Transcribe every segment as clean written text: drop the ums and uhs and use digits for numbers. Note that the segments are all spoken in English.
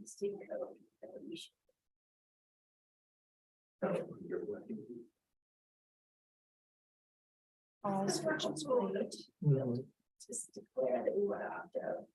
state code that we should. Pause for just wait. Just declare that we want to opt out.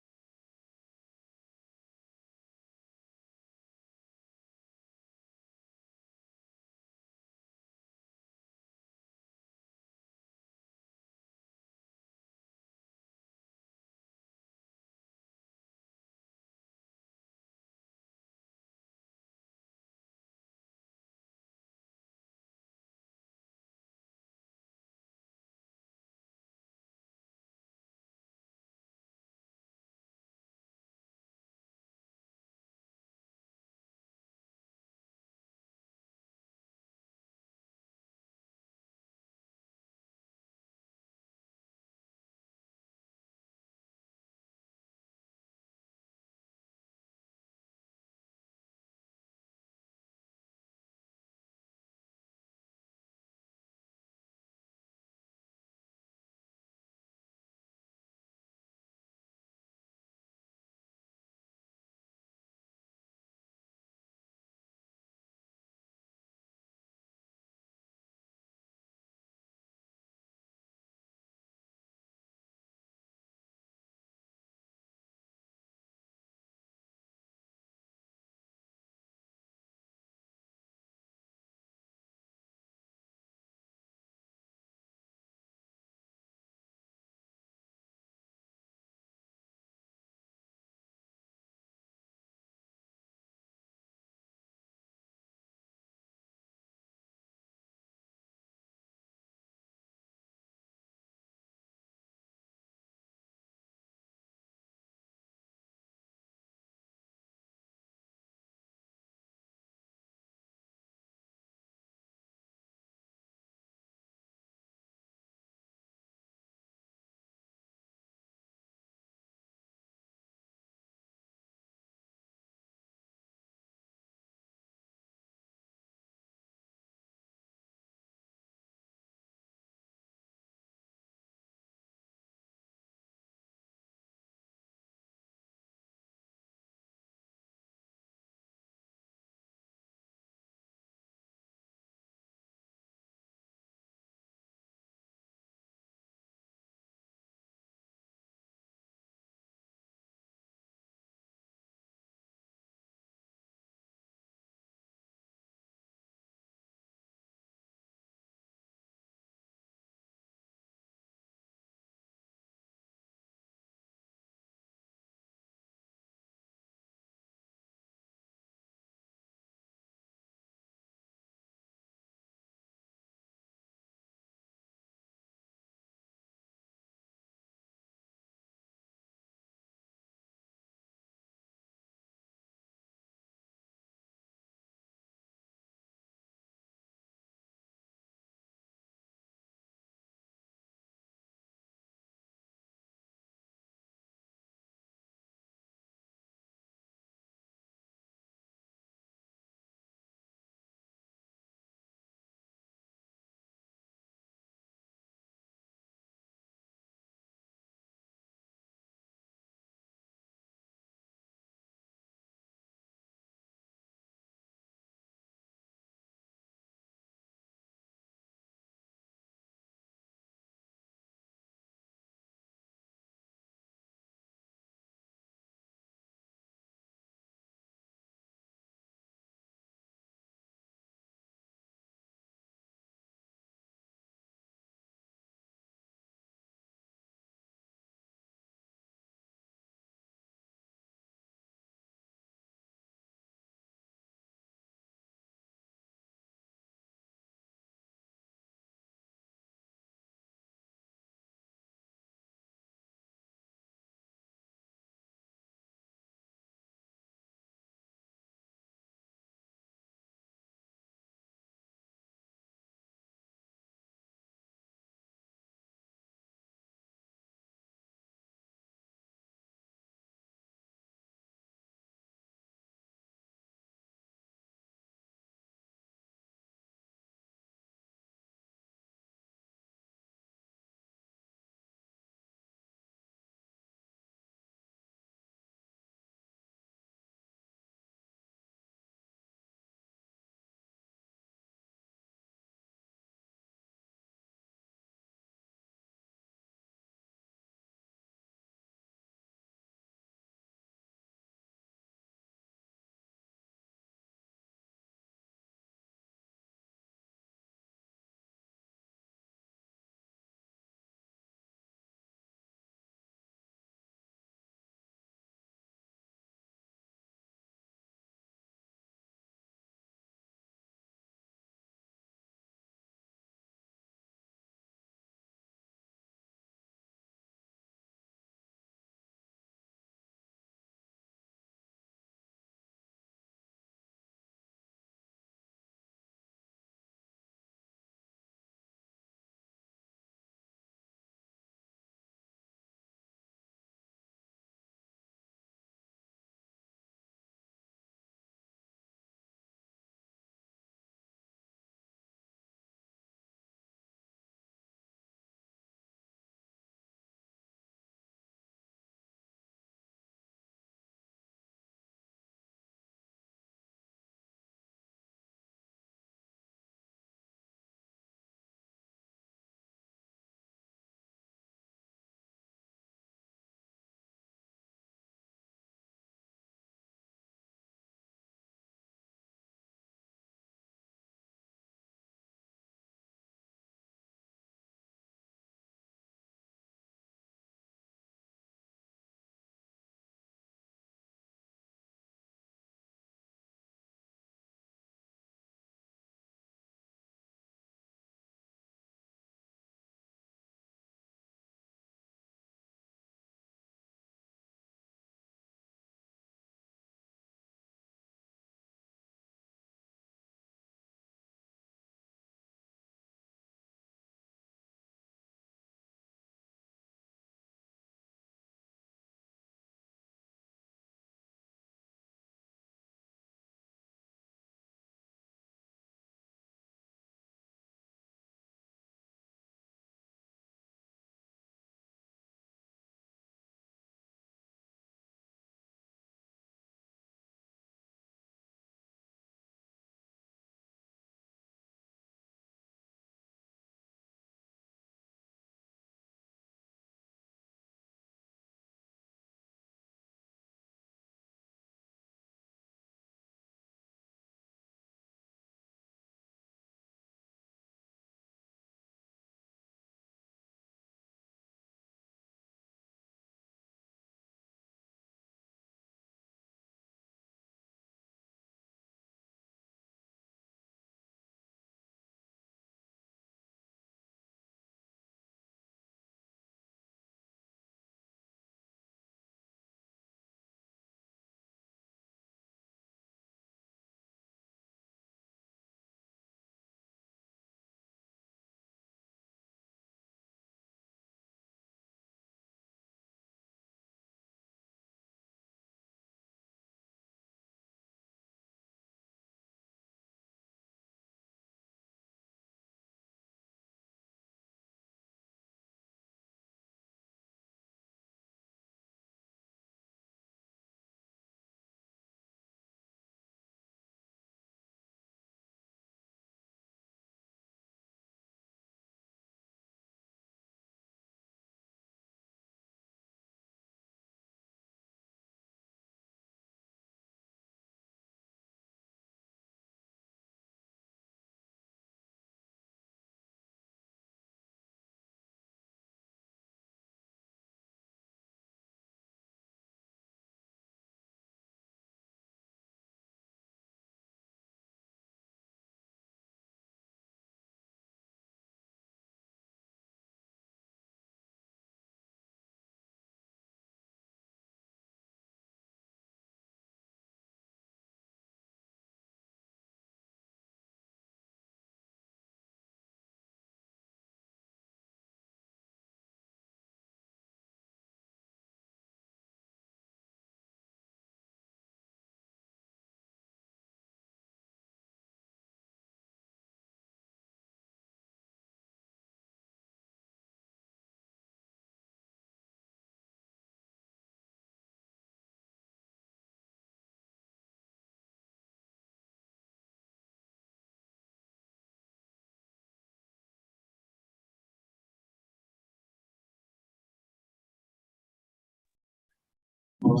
Think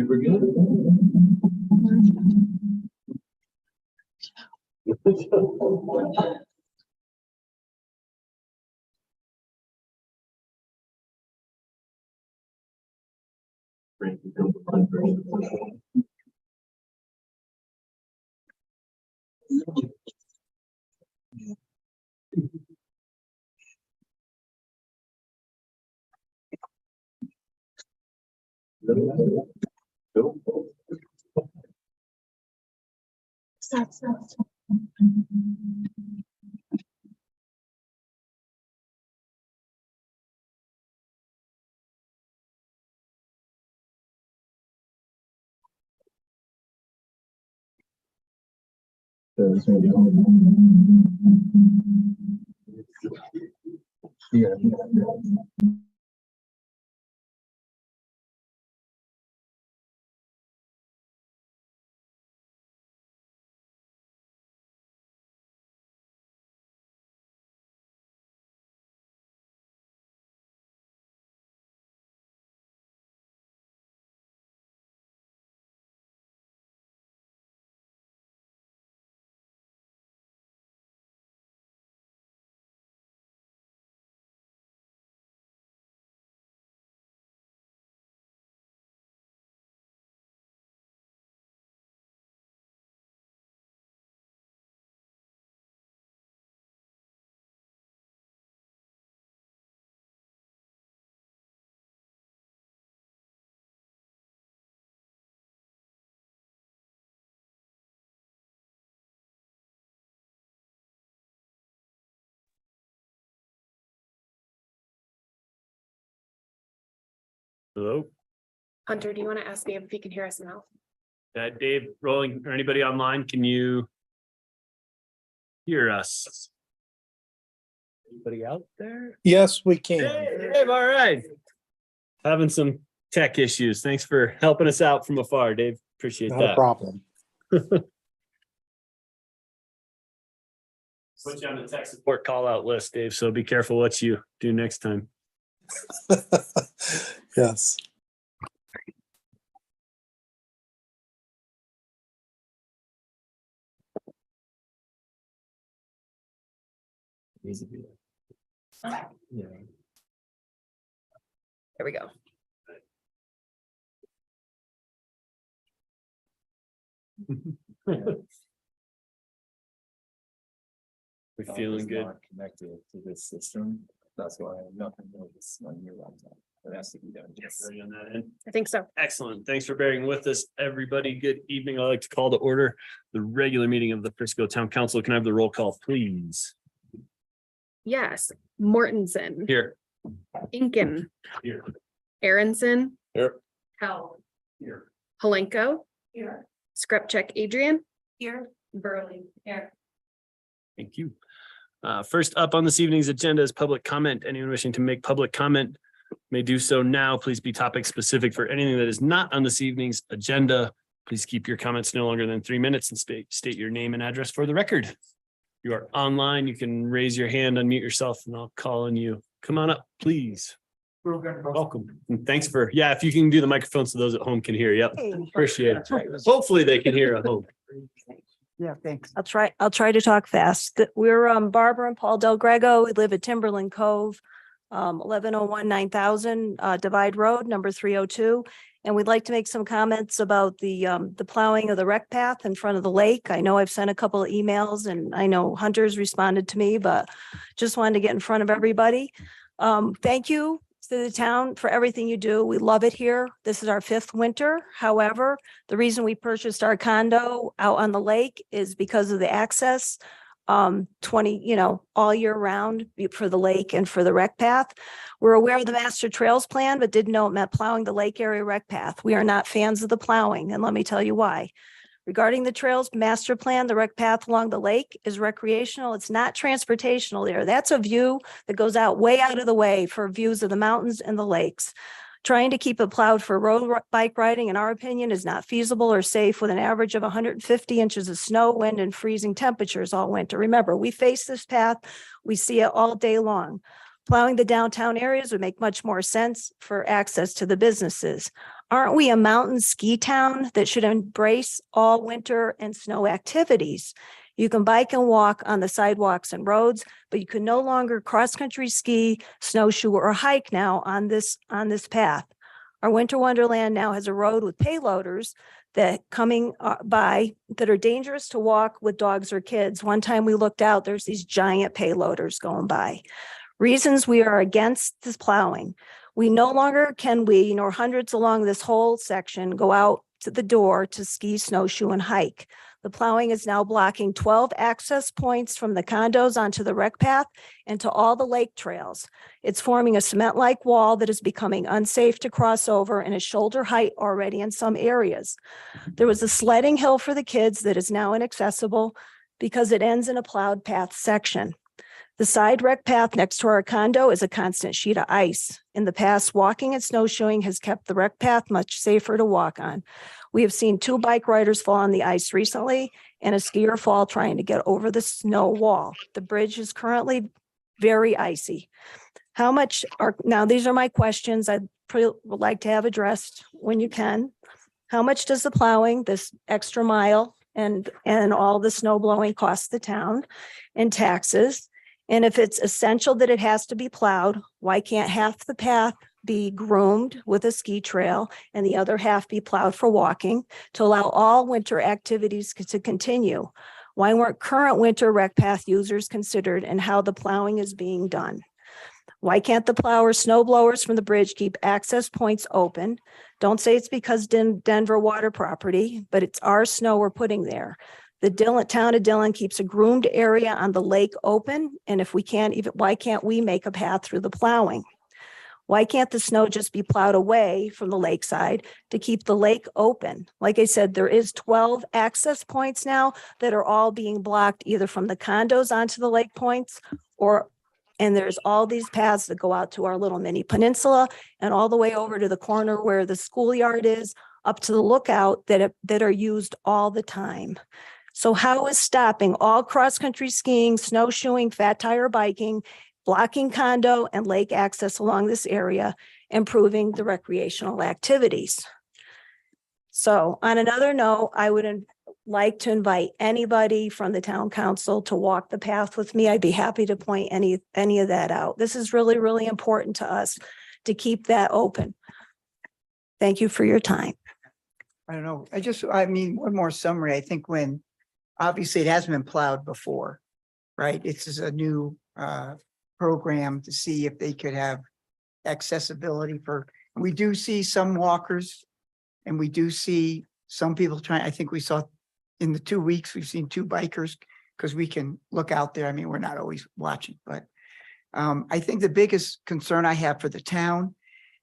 we're good? Stop. Yeah. Hello, Hunter, do you want to ask Dave if he can hear us now? Dave, Rolling, or anybody online, can you hear us? Anybody out there? Yes, we can. Hey, Dave, all right. Having some tech issues. Thanks for helping us out from afar, Dave. Appreciate Not a that. problem. Put you on the tech support call out list, Dave, so be careful what you do next time. Yes. Yeah. There we go. We feeling good. Connected to this system. That's why I have nothing on this on your laptop. It has to be done. Yes. Ready on that end? I think so. Excellent. Thanks for bearing with us, everybody. Good evening. I'd like to call to order the regular meeting of the Frisco Town Council. Can I have the roll call, please? Yes, Mortensen, Here. Incan, Here. Aronson. Here. Hell, Here. Palenko. Here. Skripchek, Adrian. Here. Burley. Here. Thank you. First up on this evening's agenda is public comment. Anyone wishing to make public comment may do so now. Please be topic specific for anything that is not on this evening's agenda. Please keep your comments no longer than 3 minutes and state your name and address for the record. If you are online, you can raise your hand, unmute yourself, and I'll call on you. Come on up, please. Welcome. And thanks for, yeah, if you can do the microphone so those at home can hear. Yep. Appreciate it. Hopefully they can hear at home. Yeah, thanks. I'll try to talk fast. We're Barbara and Paul Del Grego. We live at Timberland Cove, 1101 9000 Divide Road, number 302. And we'd like to make some comments about the plowing of the rec path in front of the lake. I know I've sent a couple of emails and I know Hunter's responded to me, but just wanted to get in front of everybody. Thank you to the town for everything you do. We love it here. This is our 5th winter. However, the reason we purchased our condo out on the lake is because of the access. 20, all year round for the lake and for the rec path. We're aware of the master trails plan, but didn't know it meant plowing the lake area rec path. We are not fans of the plowing, and let me tell you why. Regarding the trails master plan, the rec path along the lake is recreational. It's not transportational there. That's a view that goes out way out of the way for views of the mountains and the lakes. Trying to keep it plowed for bike riding, in our opinion, is not feasible or safe with an average of 150 inches of snow, wind, and freezing temperatures all winter. Remember, we face this path, we see it all day long. Plowing the downtown areas would make much more sense for access to the businesses. Aren't we a mountain ski town that should embrace all winter and snow activities? You can bike and walk on the sidewalks and roads, but you can no longer cross-country ski, snowshoe, or hike now on this path. Our winter wonderland now has a road with payloaders that coming by that are dangerous to walk with dogs or kids. One time we looked out, there's these giant payloaders going by. Reasons we are against this plowing. We no longer can we, nor hundreds along this whole section, go out to the door to ski, snowshoe, and hike. The plowing is now blocking 12 access points from the condos onto the rec path and to all the lake trails. It's forming a cement-like wall that is becoming unsafe to cross over and is shoulder height already in some areas. There was a sledding hill for the kids that is now inaccessible because it ends in a plowed path section. The side rec path next to our condo is a constant sheet of ice. In the past, walking and snowshoeing has kept the rec path much safer to walk on. We have seen 2 bike riders fall on the ice recently and a skier fall trying to get over the snow wall. The bridge is currently very icy. Now these are my questions I'd would like to have addressed when you can. How much does the plowing, this extra mile and all the snow blowing cost the town in taxes? And if it's essential that it has to be plowed, why can't half the path be groomed with a ski trail and the other half be plowed for walking to allow all winter activities to continue? Why weren't current winter rec path users considered and how the plowing is being done? Why can't the plowers, snow blowers from the bridge keep access points open? Don't say it's because Denver water property, but it's our snow we're putting there. The town of Dillon keeps a groomed area on the lake open. And if we can't why can't we make a path through the plowing? Why can't the snow just be plowed away from the lakeside to keep the lake open? Like I said, there is 12 access points now that are all being blocked either from the condos onto the lake points and there's all these paths that go out to our little mini peninsula and all the way over to the corner where the schoolyard is, up to the lookout that are used all the time. So how is stopping all cross-country skiing, snowshoeing, fat tire biking, blocking condo and lake access along this area, improving the recreational activities? So on another note, I would like to invite anybody from the town council to walk the path with me. I'd be happy to point any of that out. This is really, really important to us to keep that open. Thank you for your time. I don't know. One more summary. I think when, obviously it hasn't been plowed before, right? It's just a new program to see if they could have accessibility we do see some walkers and we do see some people trying. I think we saw in the 2 weeks, we've seen 2 bikers because we can look out there. I mean, we're not always watching, but I think the biggest concern I have for the town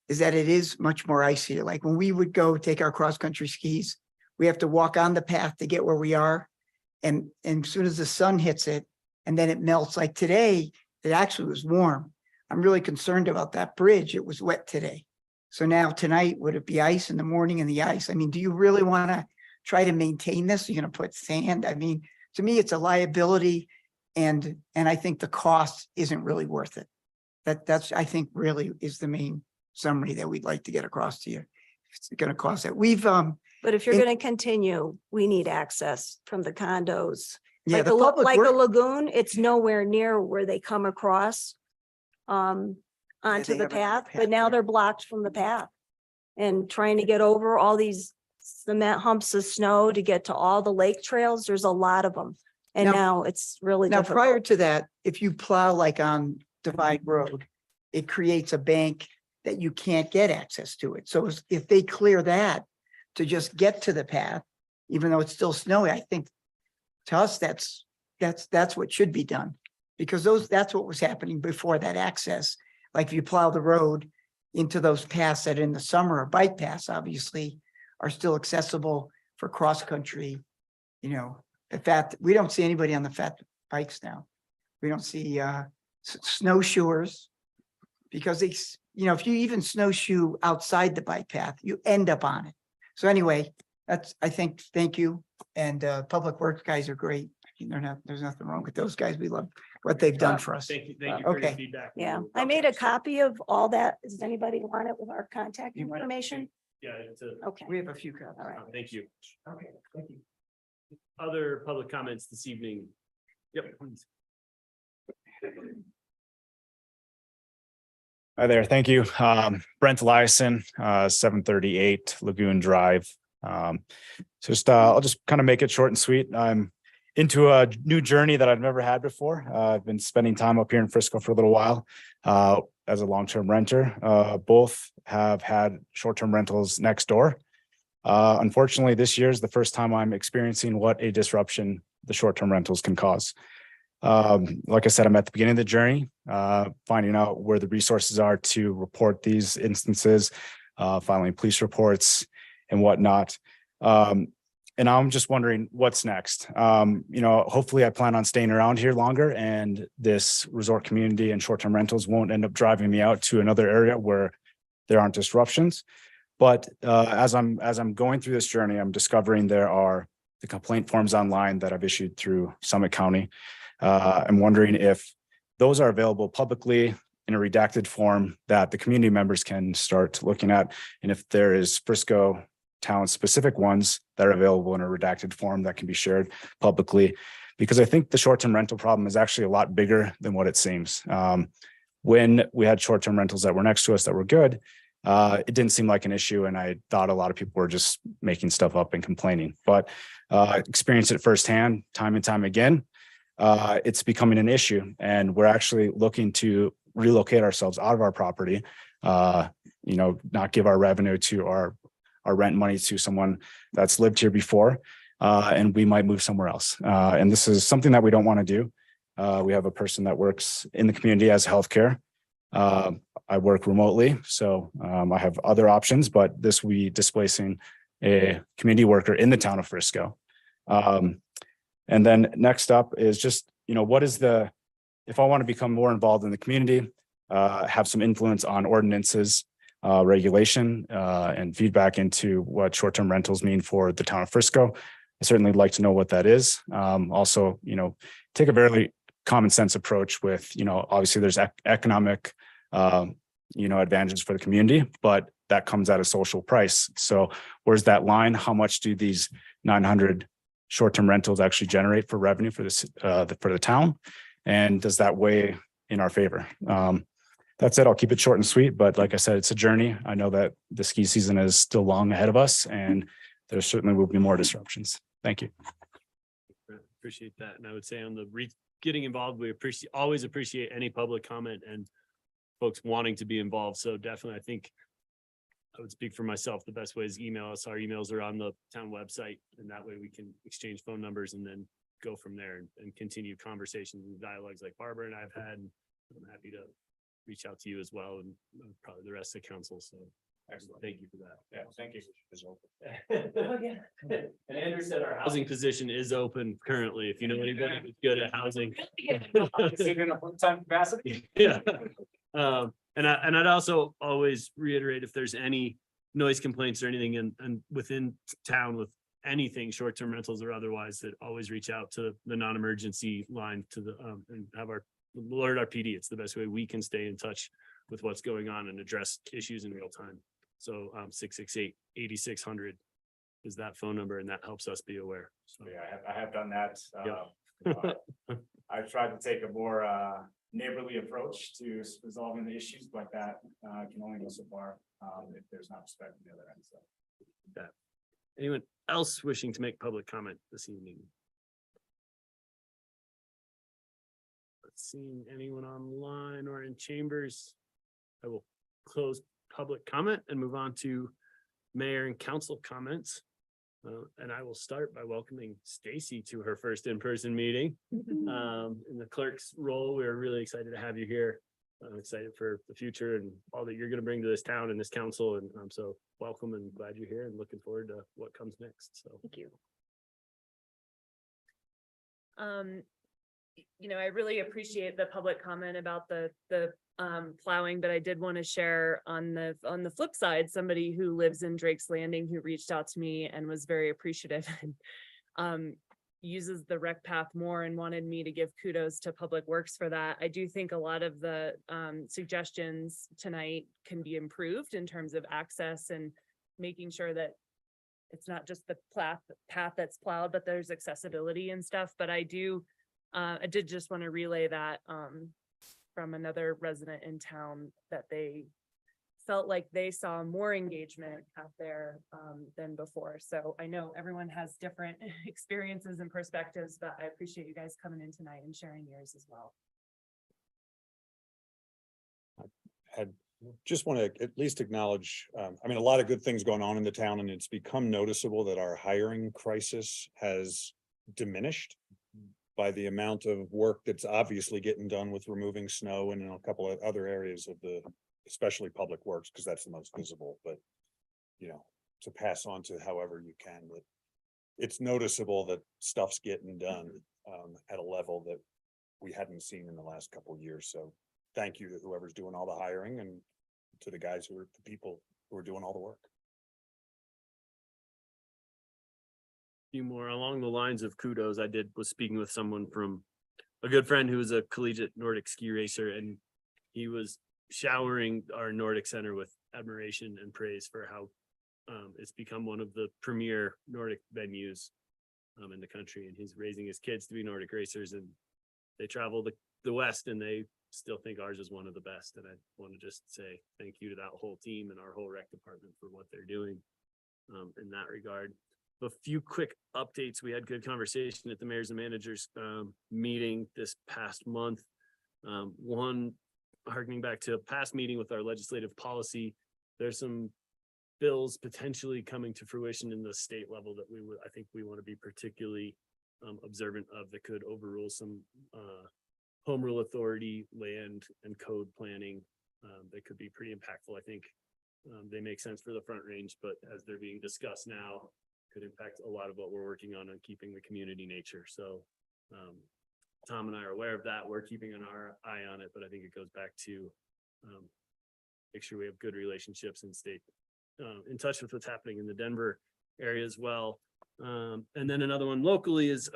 is that it is much more icy. Like when we would go take our cross-country skis, we have to walk on the path to get where we are. And as soon as the sun hits it, and then it melts. Like today, it actually was warm. I'm really concerned about that bridge. It was wet today. So now tonight, would it be ice in the morning and the ice? I mean, do you really want to try to maintain this? You're going to put sand? I mean, to me, it's a liability. And I think the cost isn't really worth it. That's, I think, really is the main summary that we'd like to get across to you. It's going to cost that. But if you're going to continue, we need access from the condos. Yeah, Like a lagoon, it's nowhere near where they come across onto they the have a path, path but now there. they're blocked from the path. And trying to get over all these cement humps of snow to get to all the lake trails, there's a lot of them. And now it's really Now, difficult. prior to that, if you plow like on Divide Road, it creates a bank that you can't get access to it. So if they clear that to just get to the path, even though it's still snowy, I think to us, that's what should be done. Because that's what was happening before that access. Like if you plow the road into those paths that in the summer are bike paths, obviously, are still accessible for cross-country you know, the fat, we don't see anybody on the fat bikes now. We don't see snowshoers. Because it's, you know, if you even snowshoe outside the bike path, you end up on it. So anyway, that's, I think, thank you. And Public Works guys are great. There's nothing wrong with those guys. We love what they've done for us. Thank you for your Okay. feedback. Yeah, I made a copy of all that. Does anybody want it with our contact You want it? information? Yeah, it's Okay, We have a few copies. all right. thank you. Okay, thank you. Other public comments this evening? Yep. please. Hi there, thank you. Brent Eliason, 738 Lagoon Drive. I'll just kind of make it short and sweet. I'm into a new journey that I've never had before. I've been spending time up here in Frisco for a little while as a long-term renter. Both have had short-term rentals next door. Unfortunately, this year is the first time I'm experiencing what a disruption the short-term rentals can cause. Like I said, I'm at the beginning of the journey, finding out where the resources are to report these instances, filing police reports and whatnot. And I'm just wondering what's next. Hopefully I plan on staying around here longer, and this resort community and short-term rentals won't end up driving me out to another area where there aren't disruptions. But as I'm going through this journey, I'm discovering there are the complaint forms online that I've issued through Summit County. I'm wondering if those are available publicly in a redacted form that the community members can start looking at. And if there is Frisco town specific ones that are available in a redacted form that can be shared publicly, because I think the short-term rental problem is actually a lot bigger than what it seems. When we had short-term rentals that were next to us that were good, it didn't seem like an issue. And I thought a lot of people were just making stuff up and complaining, but experienced it firsthand time and time again. It's becoming an issue, and we're actually looking to relocate ourselves out of our property, not give our revenue to our rent money to someone that's lived here before, and we might move somewhere else. And this is something that we don't want to do. We have a person that works in the community as healthcare. I work remotely, so I have other options, but this will be displacing a community worker in the town of Frisco. And then next up is just, if I want to become more involved in the community, have some influence on ordinances, regulation, and feedback into what short-term rentals mean for the town of Frisco. I certainly like to know what that is. Also, take a very common sense approach with, obviously there's economic, advantages for the community, but that comes at a social price. So where's that line? How much do these 900 short-term rentals actually generate for revenue for this for the town, and does that weigh in our favor? That's it. I'll keep it short and sweet, but like I said, it's a journey. I know that the ski season is still long ahead of us, and there certainly will be more disruptions. Thank you. Appreciate that. And I would say on the getting involved, we always appreciate any public comment and folks wanting to be involved. So definitely, I think I would speak for myself. The best way is email us. Our emails are on the town website, and that way we can exchange phone numbers and then go from there and continue conversations and dialogues like Barbara and I've had. And I'm happy to reach out to you as well, and probably the rest of council. So excellent. Thank you for that. Yeah, thank you. And Andrew said our housing position is open currently. If you know anybody who's good at housing. In a full-time capacity? Yeah. And I'd also always reiterate, if there's any noise complaints or anything and within town with anything, short-term rentals or otherwise, that always reach out to the non-emergency line to the and have alert our PD. It's the best way we can stay in touch with what's going on and address issues in real time. So 668-8600 is that phone number, and that helps us be aware. So Yeah, I have done that. Yeah. I've tried to take a more neighborly approach to resolving the issues, but that can only go so far if there's not respect on the other end. So. anyone else wishing to make public comment this evening? Seeing anyone online or in chambers, I will close public comment and move on to mayor and council comments. And I will start by welcoming Stacy to her first in-person meeting. In the clerk's role, we're really excited to have you here. I'm excited for the future and all that you're going to bring to this town and this council. And I'm so welcome and glad you're here and looking forward to what comes next. So Thank you. I really appreciate the public comment about the plowing, but I did want to share on the flip side, somebody who lives in Drake's Landing who reached out to me and was very appreciative and uses the rec path more and wanted me to give kudos to Public Works for that. I do think a lot of the suggestions tonight can be improved in terms of access and making sure that it's not just the path that's plowed, but there's accessibility and stuff. But I did just want to relay that from another resident in town, that they felt like they saw more engagement out there than before. So I know everyone has different experiences and perspectives, but I appreciate you guys coming in tonight and sharing yours as well. I just want to at least acknowledge, I mean, a lot of good things going on in the town, and it's become noticeable that our hiring crisis has diminished by the amount of work that's obviously getting done with removing snow and in a couple of other areas of especially Public Works, because that's the most visible, but to pass on to however you can, but it's noticeable that stuff's getting done at a level that we hadn't seen in the last couple of years. So thank you to whoever's doing all the hiring and to the people who are doing all the work. Few more along the lines of kudos. Was speaking with someone from a good friend who was a collegiate Nordic ski racer, and he was showering our Nordic Center with admiration and praise for how it's become one of the premier Nordic venues in the country. And he's raising his kids to be Nordic racers, and they travel the West, and they still think ours is one of the best. And I want to just say thank you to that whole team and our whole rec department for what they're doing in that regard. A few quick updates. We had good conversation at the mayors and managers meeting this past month. One, harkening back to a past meeting with our legislative policy, there's some bills potentially coming to fruition in the state level that I think we want to be particularly observant of, that could overrule some home rule authority, land and code planning that could be pretty impactful. I think they make sense for the Front Range, but as they're being discussed now, could impact a lot of what we're working on keeping the community nature. So Tom and I are aware of that. We're keeping an eye on it, but I think it goes back to make sure we have good relationships and stay in touch with what's happening in the Denver area as well. And then another one locally is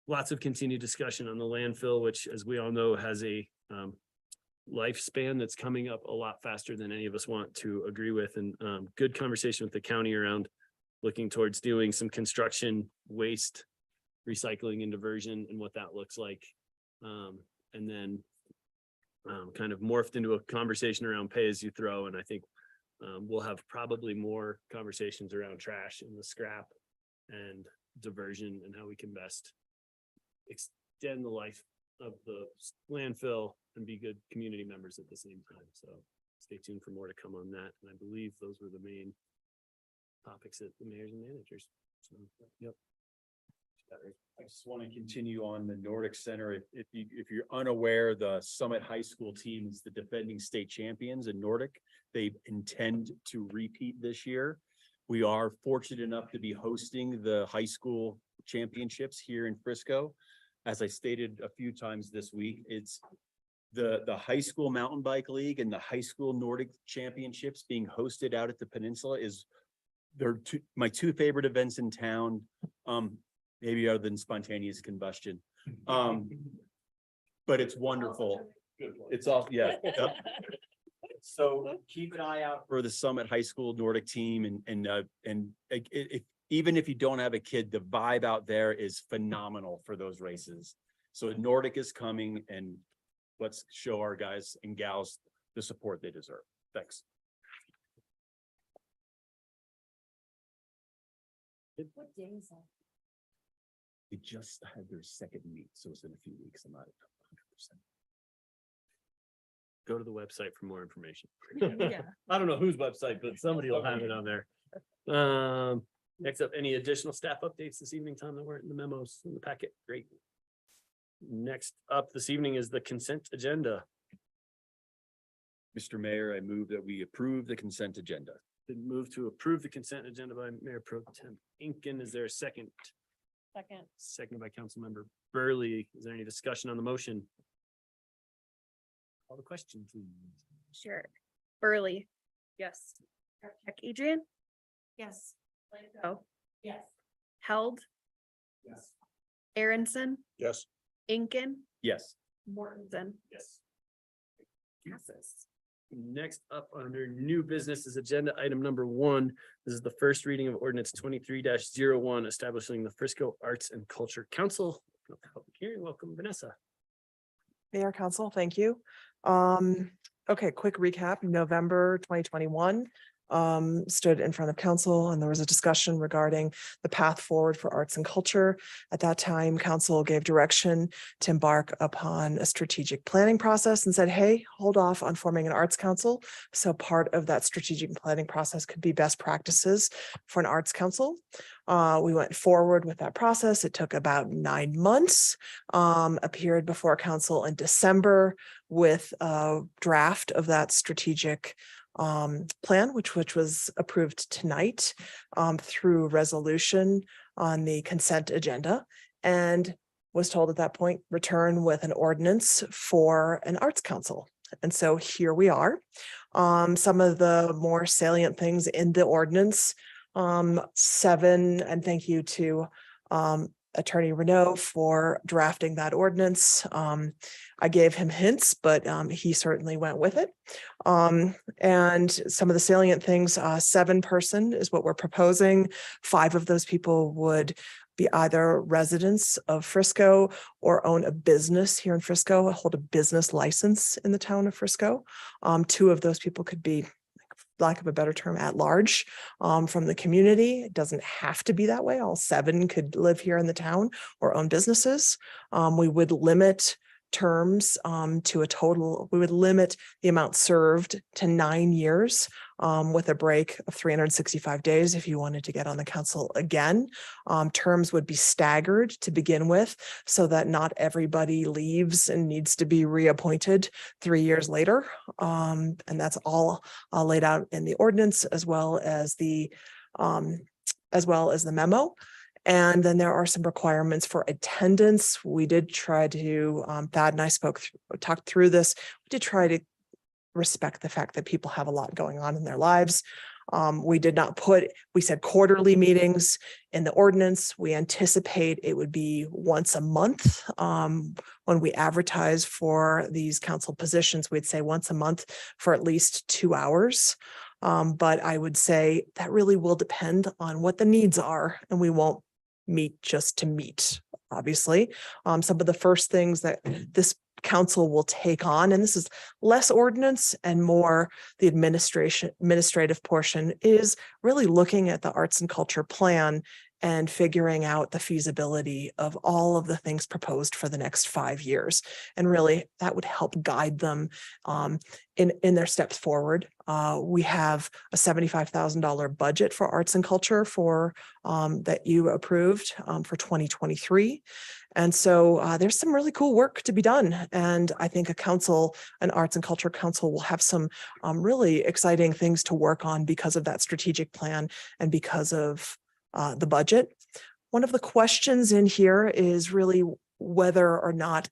lots of continued discussion on the landfill, which, as we all know, has a lifespan that's coming up a lot faster than any of us want to agree with. And good conversation with the county around looking towards doing some construction waste recycling and diversion and what that looks like. And then kind of morphed into a conversation around pay as you throw. And I think we'll have probably more conversations around trash and the scrap and diversion and how we can best extend the life of the landfill and be good community members at the same time. So stay tuned for more to come on that. And I believe those were the main topics at the mayors and managers. So, yep. I just want to continue on the Nordic Center. If you're unaware, the Summit High School team is the defending state champions in Nordic. They intend to repeat this year. We are fortunate enough to be hosting the high school championships here in Frisco. As I stated a few times this week, it's the high school mountain bike league and the high school Nordic championships being hosted out at the peninsula they're my two favorite events in town, maybe other than spontaneous combustion. But it's wonderful. It's all, yeah. So keep an eye out for the Summit High School Nordic team even if you don't have a kid, the vibe out there is phenomenal for those races. So Nordic is coming, and let's show our guys and gals the support they deserve. Thanks. What day is that? They just had their second meet, so it's in a few weeks. I'm not 100%. Go to the website for more information. Yeah. I don't know whose website, but somebody will have it on there. Next up, any additional staff updates this evening, Tom, that weren't in the memos in the packet? Great. Next up this evening is the consent agenda. Mr. Mayor, I move that we approve the consent agenda. Been moved to approve the consent agenda by Mayor Pro Tem Inken. Is there a second? Second. seconded by Councilmember Burley. Is there any discussion on the motion? Call the question, please. Sure. Burley, Yes. Heck Adrian, Yes. Oh, Yes. Held, Yes. Aronson, Yes. Incan, Yes. Mortensen. Yes. Passes. Next up under new business is agenda item number 1. This is the first reading of ordinance 23-01, establishing the Frisco Arts and Culture Council. Public hearing. Welcome, Vanessa. Mayor, Council, thank you. Okay, quick recap. November 2021, stood in front of council and there was a discussion regarding the path forward for arts and culture. At that time, council gave direction to embark upon a strategic planning process and said, hey, hold off on forming an arts council. So part of that strategic planning process could be best practices for an arts council. We went forward with that process. It took about 9 months, appeared before council in December with a draft of that strategic plan, which was approved tonight through resolution on the consent agenda, and was told at that point, return with an ordinance for an arts council. And so here we are. Some of the more salient things in the ordinance, 7, and thank you to Attorney Renaud for drafting that ordinance. I gave him hints, but he certainly went with it. And some of the salient things, 7-person is what we're proposing. 5 of those people would be either residents of Frisco or own a business here in Frisco, hold a business license in the town of Frisco. 2 of those people could be, lack of a better term, at large from the community. It doesn't have to be that way. All 7 could live here in the town or own businesses. We would limit terms to a total, we would limit the amount served to 9 years with a break of 365 days if you wanted to get on the council again. Terms would be staggered to begin with so that not everybody leaves and needs to be reappointed 3 years later. And that's all laid out in the ordinance as well as the memo. And then there are some requirements for attendance. We did try to, Thad and I talked through this. We did try to respect the fact that people have a lot going on in their lives. We did not we said quarterly meetings in the ordinance. We anticipate it would be once a month. When we advertise for these council positions, we'd say once a month for at least 2 hours. But I would say that really will depend on what the needs are, and we won't meet just to meet, obviously. Some of the first things that this council will take on, and this is less ordinance and more the administrative portion, is really looking at the arts and culture plan and figuring out the feasibility of all of the things proposed for the next 5 years. And really that would help guide them in their steps forward. We have a $75,000 budget for arts and culture for that you approved for 2023. And so there's some really cool work to be done. And I think an arts and culture council will have some really exciting things to work on because of that strategic plan and because of the budget. One of the questions in here is really whether or not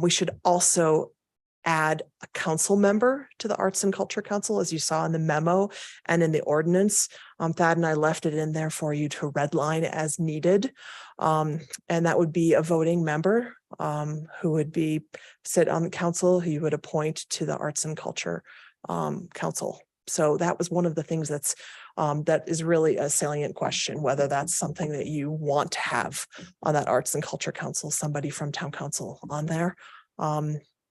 we should also add a council member to the Arts and Culture Council, as you saw in the memo and in the ordinance. Thad and I left it in there for you to redline as needed. And that would be a voting member who would sit on the council, who you would appoint to the Arts and Culture Council. So that was one of the things that is really a salient question, whether that's something that you want to have on that Arts and Culture Council, somebody from town council on there.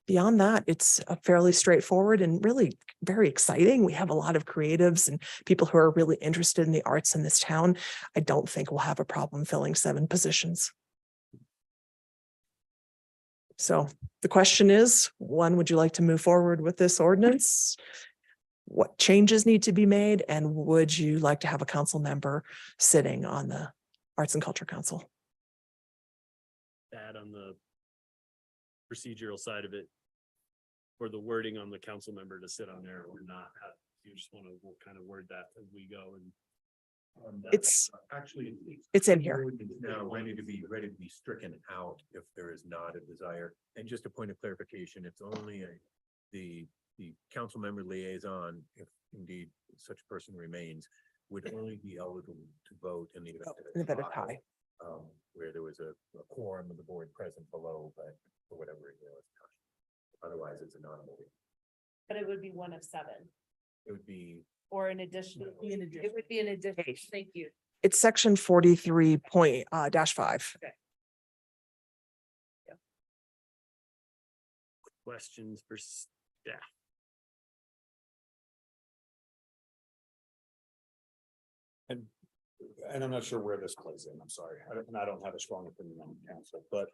Beyond that, it's a fairly straightforward and really very exciting. We have a lot of creatives and people who are really interested in the arts in this town. I don't think we'll have a problem filling 7 positions. So the question is, one, would you like to move forward with this ordinance? What changes need to be made? And would you like to have a council member sitting on the Arts and Culture Council? That on the procedural side of it, or the wording on the council member to sit on there or not? You just want to kind of word that as we go and It's, Actually. it's in here. Now ready to be stricken out if there is not a desire. And just a point of clarification, it's only the council member liaison, if indeed such person remains, would only be eligible to vote in the event of In the event of a tie. where there was a quorum of the board present below, but for whatever reason, it was tied. Otherwise, it's a non-voting. But it would be one of 7 It would be or an additional. It would be an addition. Thank you. It's section 43 point dash 5. Questions for staff? And I'm not sure where this plays in, I'm sorry, and I don't have a strong opinion on council, but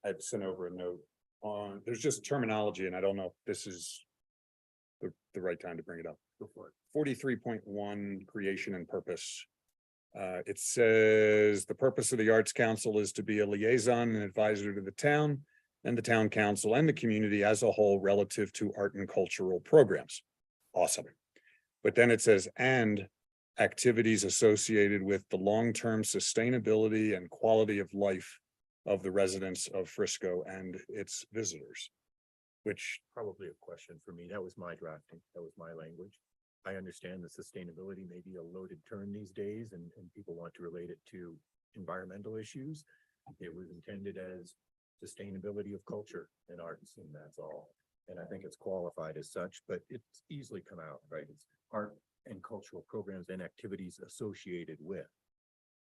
I'd sent over a note on, there's just terminology, and I don't know if this is the right time to bring it up. 43.1, creation and purpose. It says the purpose of the Arts Council is to be a liaison and advisor to the town and the town council and the community as a whole relative to art and cultural programs. Awesome. But then it says, and activities associated with the long-term sustainability and quality of life of the residents of Frisco and its visitors. Which, probably a question for me. That was my drafting. That was my language. I understand that sustainability may be a loaded term these days and people want to relate it to environmental issues. It was intended as sustainability of culture and arts, and that's all. And I think it's qualified as such, but it's easily come out, right? It's art and cultural programs and activities associated with.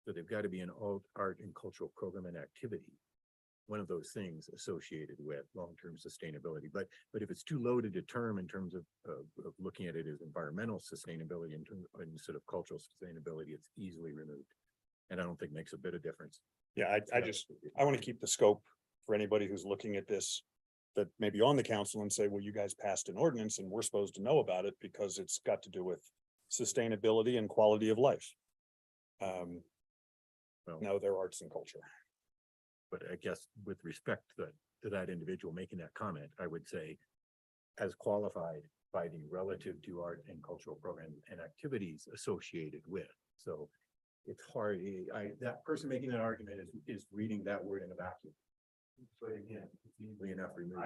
So they've got to be an art and cultural program and activity. One of those things associated with long-term sustainability, but if it's too loaded a term in terms of looking at it as environmental sustainability instead of cultural sustainability, it's easily removed. And I don't think makes a bit of difference. yeah, I want to keep the scope for anybody who's looking at this that may be on the council and say, well, you guys passed an ordinance and we're supposed to know about it because it's got to do with sustainability and quality of life. No, they're arts and culture. But I guess with respect to that individual making that comment, I would say as qualified by the relative to art and cultural programs and activities associated with. So it's hard, that person making that argument is reading that word in a vacuum. But again, it's easily enough removed.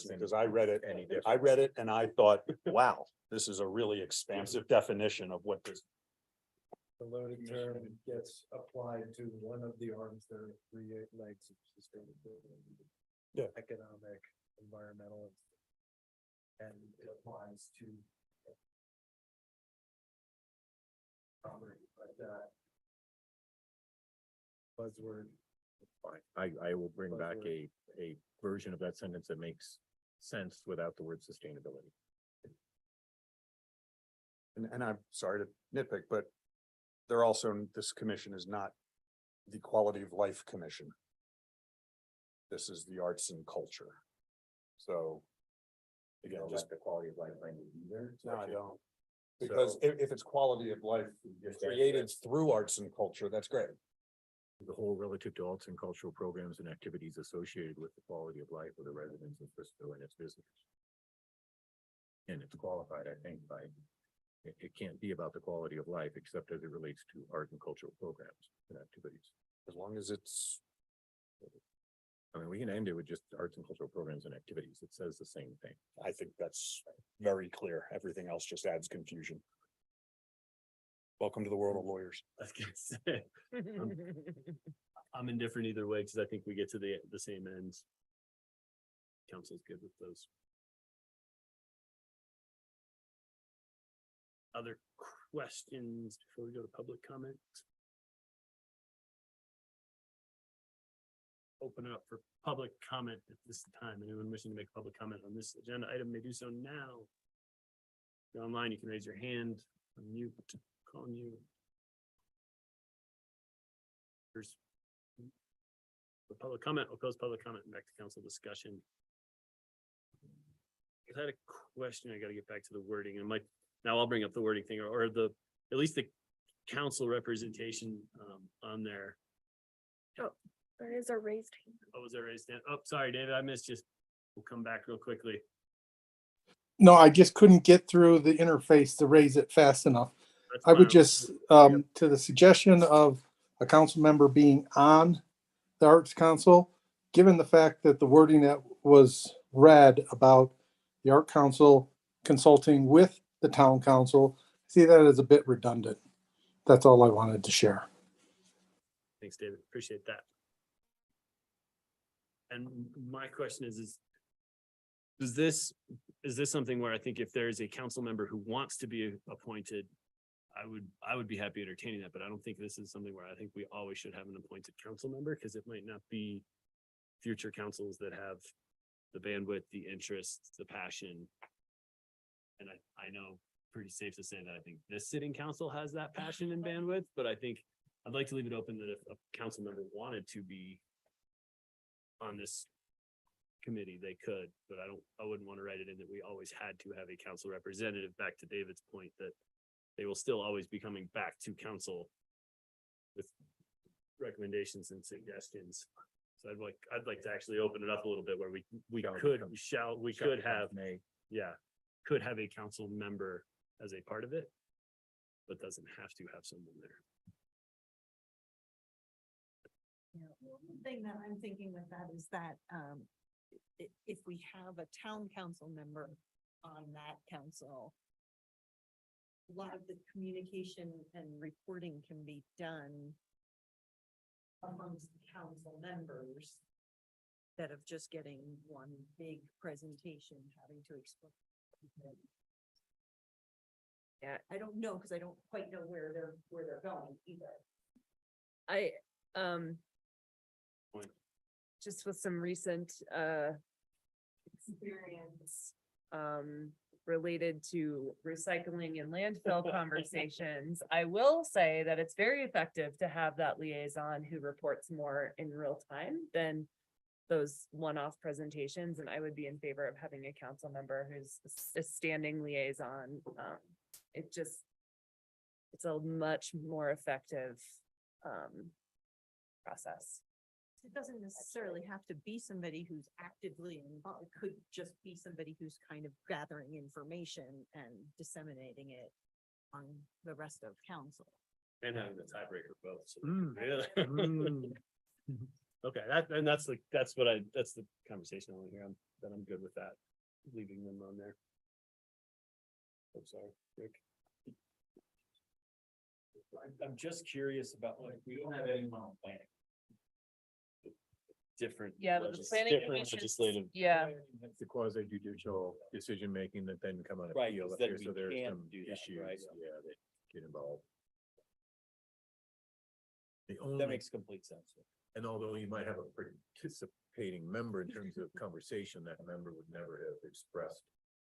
Because I read it and I thought, wow, this is a really expansive definition of what this. The loaded term gets applied to one of the arms that are 3 legs of sustainability. Yeah. Economic, environmental. And it applies to. But buzzword. Fine. I will bring back a version of that sentence that makes sense without the word sustainability. And I'm sorry to nitpick, but they're also, this commission is not the quality of life commission. This is the arts and culture. So. Again, just the quality of life language either. no, I don't. Because if it's quality of life created through arts and culture, that's great. The whole relative to arts and cultural programs and activities associated with the quality of life of the residents of Frisco and its visitors. And it's qualified, I think, by, it can't be about the quality of life except as it relates to art and cultural programs and activities. As long as it's. I mean, we can end it with just arts and cultural programs and activities. It says the same thing. I think that's very clear. Everything else just adds confusion. Welcome to the world of lawyers. I was gonna say, I'm indifferent either way, because I think we get to the same ends. Council's good with those. Other questions before we go to public comment? Open it up for public comment at this time. Anyone wishing to make public comment on this agenda item may do so now. If you're online, you can raise your hand, unmute, call on you. There's the public comment, we'll close public comment and back to council discussion. I had a question, I gotta get back to the wording, and now I'll bring up the wording thing, or at least the council representation on there. There is a raised hand. Oh, was there raised hand? Oh, sorry, David, I missed you. We'll come back real quickly. No, I just couldn't get through the interface to raise it fast enough. That's I would fine. just, to the suggestion of a council member being on the Arts Council, given the fact that the wording that was read about the Art Council consulting with the town council, see that as a bit redundant. That's all I wanted to share. Thanks, David. Appreciate that. And my question is is this something where I think if there is a council member who wants to be appointed, I would be happy entertaining that, but I don't think this is something where I think we always should have an appointed council member, because it might not be future councils that have the bandwidth, the interest, the passion. And I know pretty safe to say that I think this sitting council has that passion and bandwidth, but I think I'd like to leave it open that if a council member wanted to be on this committee, they could, but I wouldn't want to write it in that we always had to have a council representative. Back to David's point that they will still always be coming back to council with recommendations and suggestions. So I'd like to actually open it up a little bit where we could have a council member as a part of it, but doesn't have to have someone there. Yeah, one thing that I'm thinking with that is that, if we have a town council member on that council, a lot of the communication and reporting can be done amongst the council members instead of just getting one big presentation having to explain. Yeah. I don't know, because I don't quite know where they're going either. I, just with some recent, experience, related to recycling and landfill conversations, I will say that it's very effective to have that liaison who reports more in real time than those one-off presentations, and I would be in favor of having a council member who's a standing liaison. It's a much more effective, process. It doesn't necessarily have to be somebody who's actively involved. It could just be somebody who's kind of gathering information and disseminating it on the rest of council. And having the tiebreaker vote. So really. Okay, that's the conversation I want to hear. I'm good with that, leaving them on there. I'm sorry, Rick. I'm just curious about, like, we don't have anyone on planning. Different. Yeah, but the planning different commission, legislative. yeah, It's the quasi judicial decision making that then come on Right, appeal. because if then there's- we so there's can't some do that, issues, right? yeah, that get involved. The That only, makes complete sense. and although you might have a participating member in terms of conversation, that member would never have expressed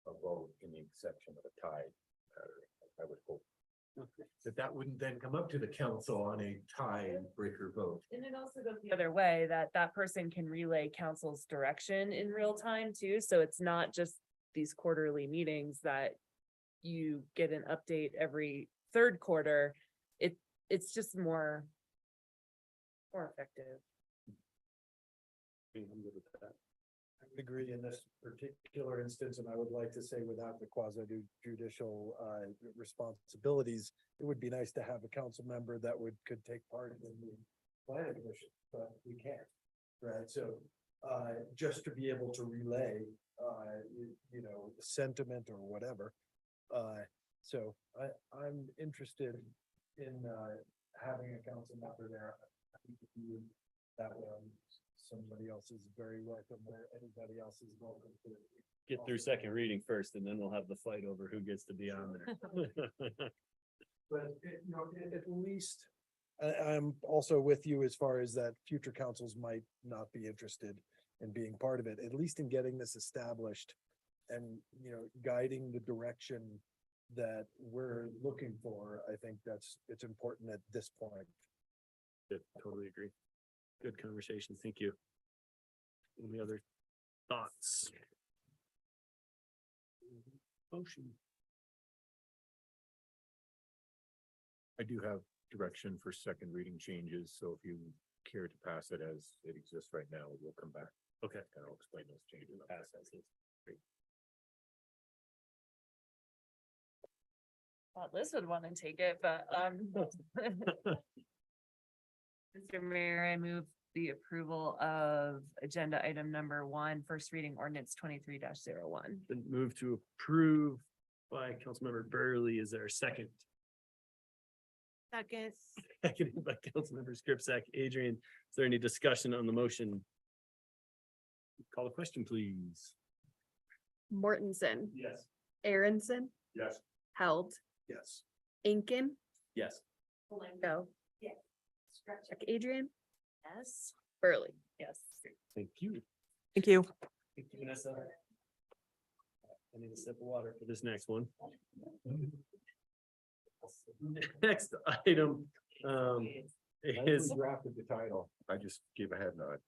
a vote in the exception of a tie matter. I would hope that wouldn't then come up to the council on a tie breaker vote. and it also goes the other way, that person can relay council's direction in real time too, so it's not just these quarterly meetings that you get an update every third quarter. It's just more effective. I'm good with that. I would agree in this particular instance, and I would like to say without the quasi judicial responsibilities, it would be nice to have a council member that could take part in the planning commission, but we can't. Right, so just to be able to relay, sentiment or whatever. So I'm interested in having a council member there. I think if you- That way, somebody else is very welcome there, anybody else is welcome to. Get through second reading first, and then we'll have the fight over who gets to be on there. But, at least, I'm also with you as far as that future councils might not be interested in being part of it, at least in getting this established and, guiding the direction that we're looking for. I think it's important at this point. Good, totally agree. Good conversation. Thank you. Any other thoughts? Motion. I do have direction for second reading changes, so if you care to pass it as it exists right now, we'll come back Okay. and I'll explain those changes. Pass as is. Great. thought Liz would want to take it, but, Mr. Mayor, I move the approval of agenda item number 1, first reading ordinance 23-01. Been moved to approve by Councilmember Burley. Is there a second? Second. Seconded by Councilmember Scripsack. Adrian, is there any discussion on the motion? Call the question, please. Mortensen, Yes. Aronson, Yes. Held, Yes. Incan, Yes. Polino. Yeah. Adrian, Yes. Burley. Yes. Thank you. Thank you. Thank you, Vanessa. I need a sip of water for this next one. Next item, is Drafted the title. I just gave a head nod.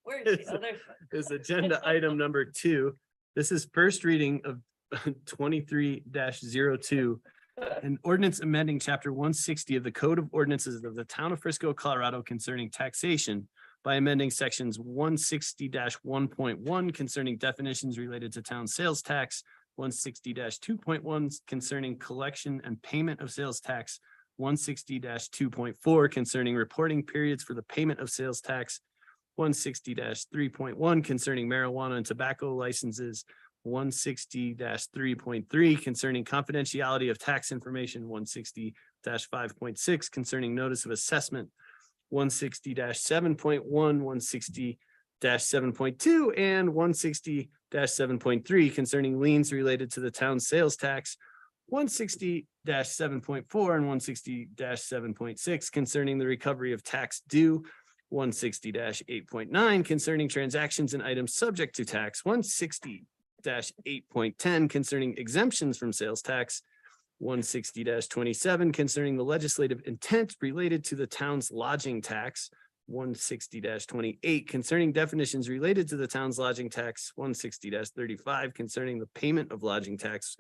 Where's the other? is agenda item number 2. This is first reading of 23-02. An ordinance amending chapter 160 of the Code of Ordinances of the Town of Frisco, Colorado concerning taxation by amending sections 160-1.1 concerning definitions related to town sales tax, 160-2.1 concerning collection and payment of sales tax, 160-2.4 concerning reporting periods for the payment of sales tax, 160-3.1 concerning marijuana and tobacco licenses, 160-3.3 concerning confidentiality of tax information, 160-5.6 concerning notice of assessment, 160-7.1, 160-7.2, and 160-7.3 concerning liens related to the town's sales tax, 160-7.4 and 160-7.6 concerning the recovery of tax due, 160-8.9 concerning transactions and items subject to tax, 160-8.10 concerning exemptions from sales tax, 160-27 concerning the legislative intent related to the town's lodging tax, 160-28 concerning definitions related to the town's lodging tax, 160-35 concerning the payment of lodging tax,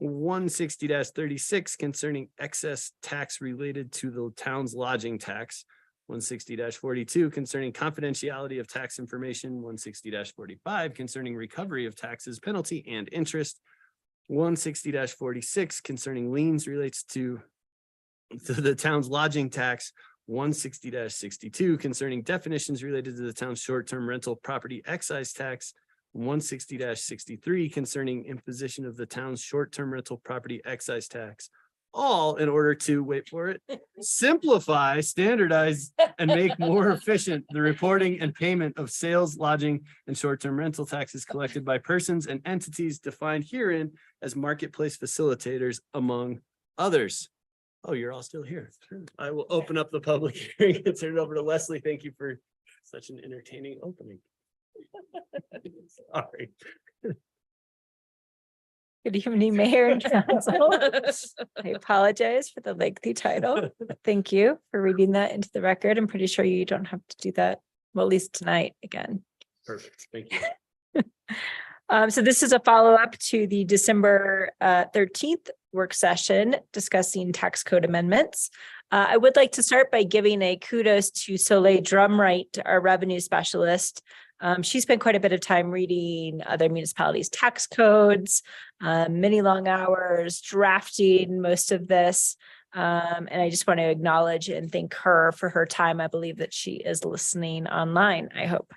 160-36 concerning excess tax related to the town's lodging tax, 160-42 concerning confidentiality of tax information, 160-45 concerning recovery of taxes, penalty, and interest, 160-46 concerning liens relates to the town's lodging tax, 160-62 concerning definitions related to the town's short-term rental property excise tax, 160-63 concerning imposition of the town's short-term rental property excise tax, all in order to, wait for it, simplify, standardize, and make more efficient the reporting and payment of sales, lodging, and short-term rental taxes collected by persons and entities defined herein as marketplace facilitators, among others. Oh, you're all still here. I will open up the public hearing and turn it over to Leslie. Thank you for such an entertaining opening. Sorry. Good evening, Mayor and Council. I apologize for the lengthy title. but Thank you for reading that into the record. I'm pretty sure you don't have to do that, well, at least tonight again. Perfect. Thank you. So this is a follow-up to the December 13th work session discussing tax code amendments. I would like to start by giving a kudos to Soleil Drumright, our revenue specialist. She spent quite a bit of time reading other municipalities' tax codes, many long hours, drafting most of this. And I just want to acknowledge and thank her for her time. I believe that she is listening online, I hope.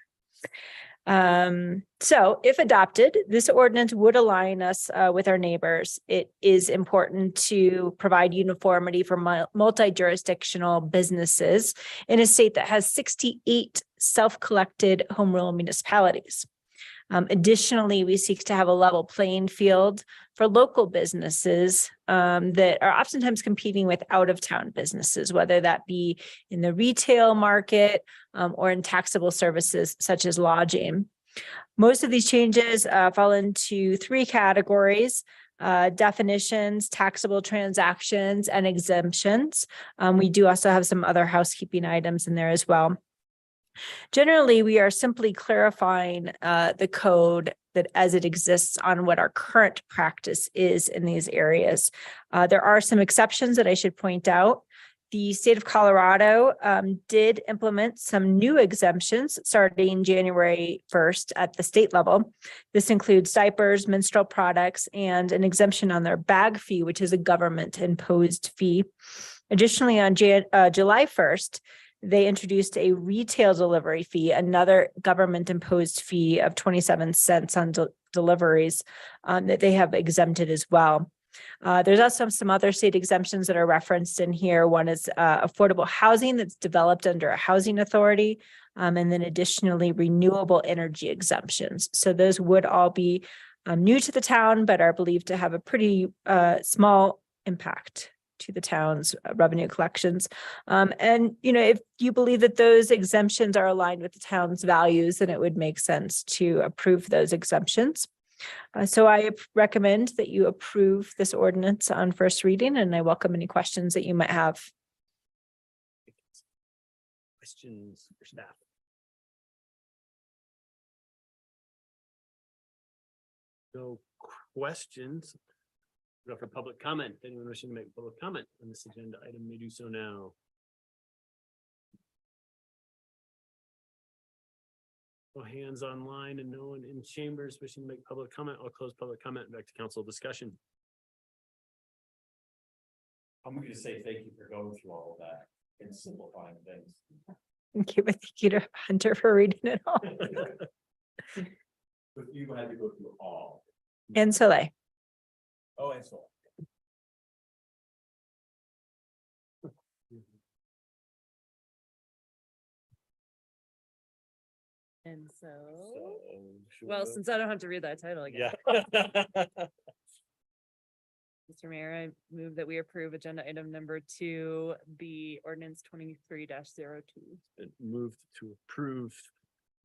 So if adopted, this ordinance would align us with our neighbors. It is important to provide uniformity for multi-jurisdictional businesses in a state that has 68 self-collected home rule municipalities. Additionally, we seek to have a level playing field for local businesses that are oftentimes competing with out-of-town businesses, whether that be in the retail market or in taxable services such as lodging. Most of these changes fall into 3 categories: definitions, taxable transactions, and exemptions. We do also have some other housekeeping items in there as well. Generally, we are simply clarifying the code that as it exists on what our current practice is in these areas. There are some exceptions that I should point out. The state of Colorado did implement some new exemptions starting January 1st at the state level. This includes diapers, menstrual products, and an exemption on their bag fee, which is a government imposed fee. Additionally, on July 1st, they introduced a retail delivery fee, another government imposed fee of 27 cents on deliveries that they have exempted as well. There's also some other state exemptions that are referenced in here. One is affordable housing that's developed under a housing authority, and then additionally renewable energy exemptions. So those would all be new to the town, but are believed to have a pretty small impact to the town's revenue collections. And, you know, if you believe that those exemptions are aligned with the town's values, then it would make sense to approve those exemptions. So I recommend that you approve this ordinance on first reading, and I welcome any questions that you might have. Questions for staff? No questions. Go for public comment. Anyone wishing to make public comment on this agenda item may do so now. No hands online and no one in chambers wishing to make public comment. I'll close public comment and back to council discussion. I'm going to say thank you for going through all of that and simplifying things. Thank you, thank you to Hunter for reading it all. But you had to go through all. And Soleil. Oh, and so. And so, So, well, since I don't have to read that title again. yeah. Mr. Mayor, I move that we approve agenda item number 2, the ordinance 23-02. Been moved to approve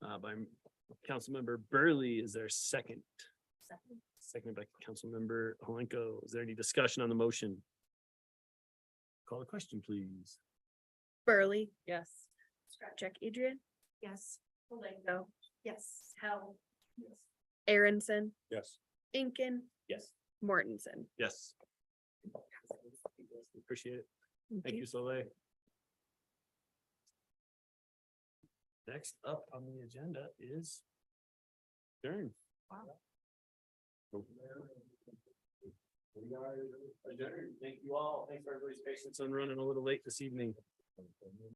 by Councilmember Burley. Is there a second? Second by Councilmember Holenko. Is there any discussion on the motion? Call the question, please. Burley, Yes. Check Adrian, Yes. Malenko, Yes. Hell. Aaronson, Yes. Inkin, Yes. Mortensen. Yes. Appreciate it. Thank you, Soleil. Next up on the agenda is adjourn. We are adjourned. Thank you all. Thanks for everybody's patience on running a little late this evening.